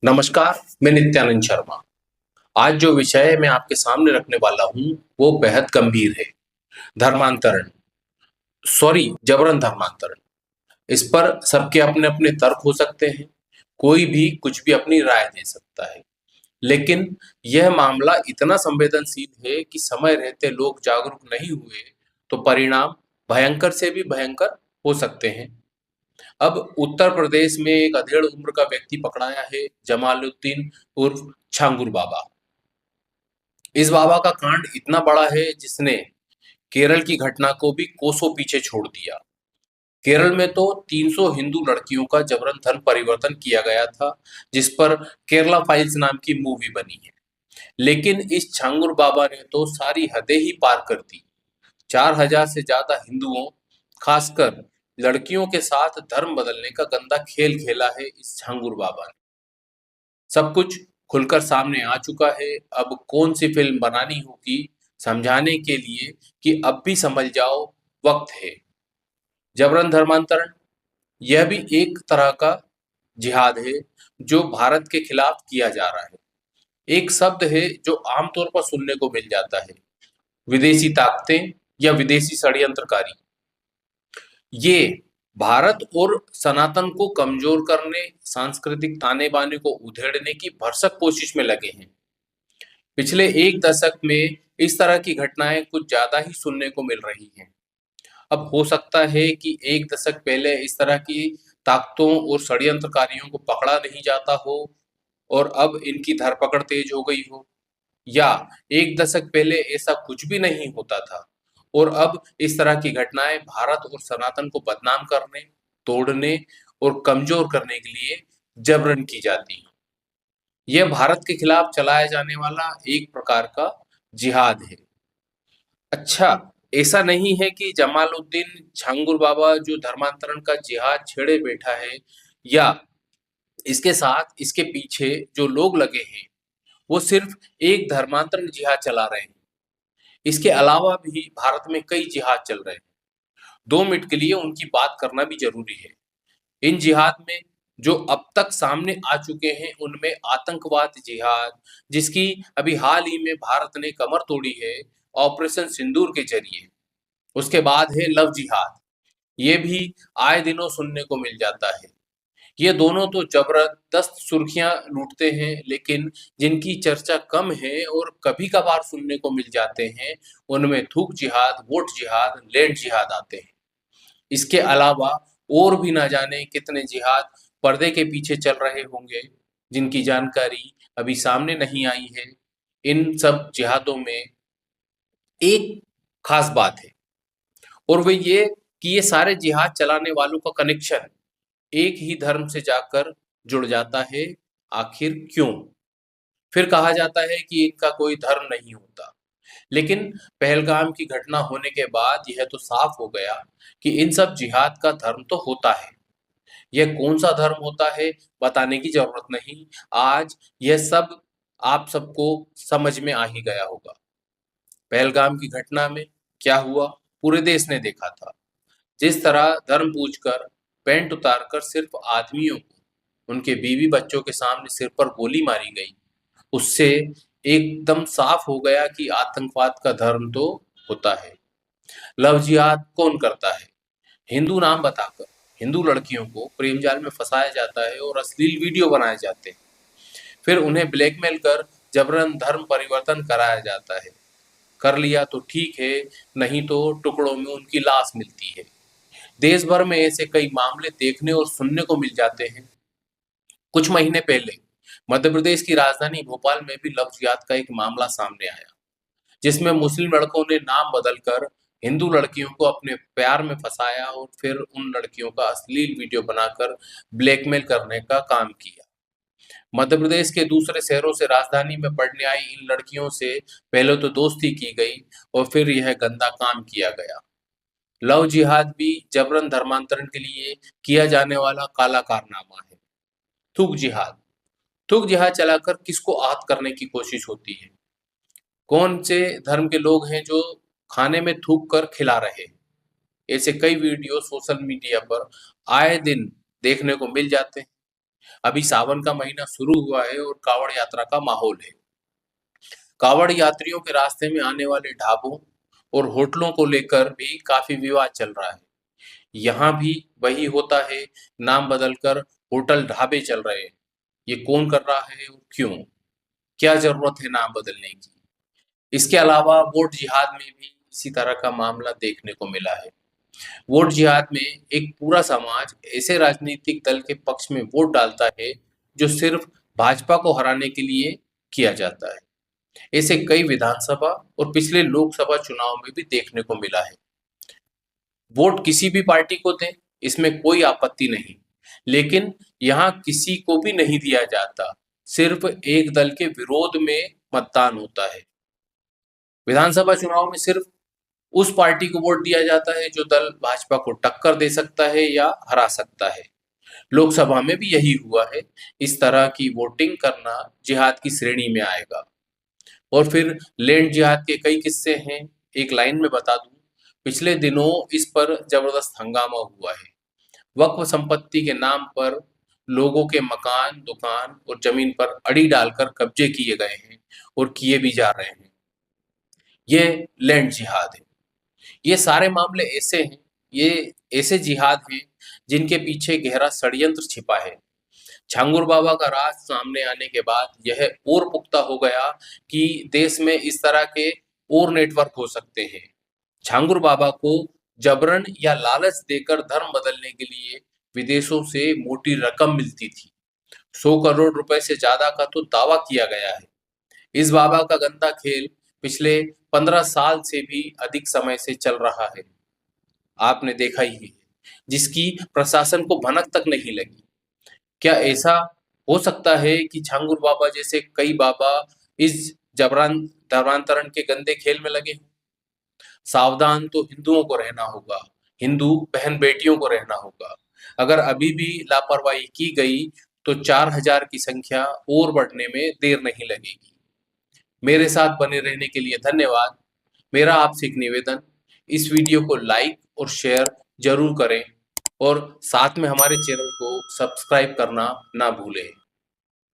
नमस्कार, मैं नित्यानंद शर्मा। आज जो विषय मैं आपके सामने रखने वाला हूँ, वो बेहद गंभीर है। धर्मांतरण, सॉरी जबरन धर्मांतरण। इस पर सबके अपने-अपने तर्क हो सकते हैं। कोई भी कुछ भी अपनी राय दे सकता है। लेकिन यह मामला इतना संवेदनशील है कि समय रहते लोग जागरूक नहीं हुए, तो परिणाम भयंकर से भी भयंकर हो सकते हैं। अब उत्तर प्रदेश में एक अधेड़ उम्र का व्यक्ति पकड़ाया है, जमालुद्दीन उर्फ छांगुर बाबा। इस बाबा का कांड इतना बड़ा है जिसने केरल की घटना को भी कोसों पीछे छोड़ दिया। केरल में तो 300 हिंदू लड़कियों का जबरन धर्म परिवर्तन किया गया था, जिस पर केरला फाइल्स नाम की मूवी बनी है। लेकिन इस छांगुर बाबा ने तो सारी हदें ही पार कर दी। 4000 से ज्यादा हिंदुओं, खासकर लड़कियों के साथ धर्म बदलने का गंदा खेल खेला है इस छांगुर बाबा ने। सब कुछ खुलकर सामने आ चुका है। अब कौन सी फिल्म बनानी होगी समझाने के लिए कि अब भी समझ जाओ, वक्त है। जबरन धर्मांतरण, यह भी एक तरह का जिहाद है जो भारत के खिलाफ किया जा रहा है। एक शब्द है जो आमतौर पर सुनने को मिल जाता है, विदेशी ताकतें या विदेशी षड्यंत्रकारी। ये भारत और सनातन को कमजोर करने, सांस्कृतिक ताने बाने को उधेड़ने की भरसक कोशिश में लगे हैं। पिछले एक दशक में इस तरह की घटनाएं कुछ ज्यादा ही सुनने को मिल रही हैं। अब हो सकता है कि एक दशक पहले इस तरह की ताकतों और षड्यंत्रकारियों को पकड़ा नहीं जाता हो और अब इनकी धरपकड़ तेज हो गई हो, या एक दशक पहले ऐसा कुछ भी नहीं होता था और अब इस तरह की घटनाएं भारत और सनातन को बदनाम करने, तोड़ने और कमजोर करने के लिए जबरन की जाती हैं। यह भारत के खिलाफ चलाया जाने वाला एक प्रकार का जिहाद है। अच्छा, ऐसा नहीं है कि जमालुद्दीन छांगुर बाबा जो धर्मांतरण का जिहाद छेड़े बैठा है, या इसके साथ इसके पीछे जो लोग लगे हैं, वो सिर्फ एक धर्मांतरण जिहाद चला रहे हैं। इसके अलावा भी भारत में कई जिहाद चल रहे हैं। 2 मिनट के लिए उनकी बात करना भी जरूरी है। इन जिहाद में जो अब तक सामने आ चुके हैं, उनमें आतंकवाद जिहाद, जिसकी अभी हाल ही में भारत ने कमर तोड़ी है ऑपरेशन सिंदूर के जरिए। उसके बाद है लव जिहाद, ये भी आए दिनों सुनने को मिल जाता है। ये दोनों तो जबरदस्त सुर्खियां लूटते हैं, लेकिन जिनकी चर्चा कम है और कभी कभार सुनने को मिल जाते हैं, उनमें थूक जिहाद, वोट जिहाद, लैंड जिहाद आते हैं। इसके अलावा और भी ना जाने कितने जिहाद पर्दे के पीछे चल रहे होंगे, जिनकी जानकारी अभी सामने नहीं आई है। इन सब जिहादों में एक खास बात है, और वो ये कि ये सारे जिहाद चलाने वालों का कनेक्शन एक ही धर्म से जाकर जुड़ जाता है। आखिर क्यों? फिर कहा जाता है कि इनका कोई धर्म नहीं होता। लेकिन पहलगाम की घटना होने के बाद यह तो साफ हो गया कि इन सब जिहाद का धर्म तो होता है। यह कौन सा धर्म होता है बताने की जरूरत नहीं। आज यह सब आप सबको समझ में आ ही गया होगा। पहलगाम की घटना में क्या हुआ, पूरे देश ने देखा था। जिस तरह धर्म पूछकर, पैंट उतारकर सिर्फ आदमियों को उनके बीवी बच्चों के सामने सिर पर गोली मारी गई, उससे एकदम साफ हो गया कि आतंकवाद का धर्म तो होता है। लव जिहाद कौन करता है? हिंदू नाम बताकर हिंदू लड़कियों को प्रेम जाल में फंसाया जाता है और अश्लील वीडियो बनाए जाते हैं। फिर उन्हें ब्लैकमेल कर जबरन धर्म परिवर्तन कराया जाता है। कर लिया तो ठीक है, नहीं तो टुकड़ों में उनकी लाश मिलती है। देश भर में ऐसे कई मामले देखने और सुनने को मिल जाते हैं। कुछ महीने पहले मध्य प्रदेश की राजधानी भोपाल में भी लव जिहाद का एक मामला सामने आया, जिसमें मुस्लिम लड़कों ने नाम बदलकर हिंदू लड़कियों को अपने प्यार में फंसाया और फिर उन लड़कियों का अश्लील वीडियो बनाकर ब्लैकमेल करने का काम किया। मध्य प्रदेश के दूसरे शहरों से राजधानी में पढ़ने आई इन लड़कियों से पहले तो दोस्ती की गई और फिर यह गंदा काम किया गया। लव जिहाद भी जबरन धर्मांतरण के लिए किया जाने वाला काला कारनामा है। थूक जिहाद, थूक जिहाद चलाकर किसको आहत करने की कोशिश होती है? कौन से धर्म के लोग हैं जो खाने में थूक कर खिला रहे हैं? ऐसे कई वीडियो सोशल मीडिया पर आए दिन देखने को मिल जाते हैं। अभी सावन का महीना शुरू हुआ है और कावड़ यात्रा का माहौल है। कावड़ यात्रियों के रास्ते में आने वाले ढाबों और होटलों को लेकर भी काफी विवाद चल रहा है। यहाँ भी वही होता है, नाम बदलकर होटल ढाबे चल रहे हैं। ये कौन कर रहा है और क्यों? क्या जरूरत है नाम बदलने की? इसके अलावा वोट जिहाद में भी इसी तरह का मामला देखने को मिला है। वोट जिहाद में एक पूरा समाज ऐसे राजनीतिक दल के पक्ष में वोट डालता है जो सिर्फ भाजपा को हराने के लिए किया जाता है। ऐसे कई विधानसभा और पिछले लोकसभा चुनाव में भी देखने को मिला है। वोट किसी भी पार्टी को दें, इसमें कोई आपत्ति नहीं, लेकिन यहाँ किसी को भी नहीं दिया जाता, सिर्फ एक दल के विरोध में मतदान होता है। विधानसभा चुनाव में सिर्फ उस पार्टी को वोट दिया जाता है जो दल भाजपा को टक्कर दे सकता है या हरा सकता है। लोकसभा में भी यही हुआ है। इस तरह की वोटिंग करना जिहाद की श्रेणी में आएगा। और फिर लैंड जिहाद के कई किस्से हैं। एक लाइन में बता दूं, पिछले दिनों इस पर जबरदस्त हंगामा हुआ है। वक्फ संपत्ति के नाम पर लोगों के मकान, दुकान और जमीन पर अड़ी डालकर कब्जे किए गए हैं और किए भी जा रहे हैं। ये लैंड जिहाद है। ये सारे मामले ऐसे हैं, ये ऐसे जिहाद हैं जिनके पीछे गहरा षड्यंत्र छिपा है। छांगुर बाबा का राज सामने आने के बाद यह और पुख्ता हो गया कि देश में इस तरह के और नेटवर्क हो सकते हैं। छांगुर बाबा को जबरन या लालच देकर धर्म बदलने के लिए विदेशों से मोटी रकम मिलती थी। 100 करोड़ रुपए से ज्यादा का तो दावा किया गया है। इस बाबा का गंदा खेल पिछले 15 साल से भी अधिक समय से चल रहा है। आपने देखा ही है, जिसकी प्रशासन को भनक तक नहीं लगी। क्या ऐसा हो सकता है कि छांगुर बाबा जैसे कई बाबा इस जबरान धर्मांतरण के गंदे खेल में लगे हों? सावधान तो हिंदुओं को रहना होगा, हिंदू बहन बेटियों को रहना होगा। अगर अभी भी लापरवाही की गई तो 4000 की संख्या और बढ़ने में देर नहीं लगेगी। मेरे साथ बने रहने के लिए धन्यवाद। मेरा आपसे एक निवेदन, इस वीडियो को लाइक और शेयर जरूर करें और साथ में हमारे चैनल को सब्सक्राइब करना ना भूलें।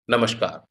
नमस्कार।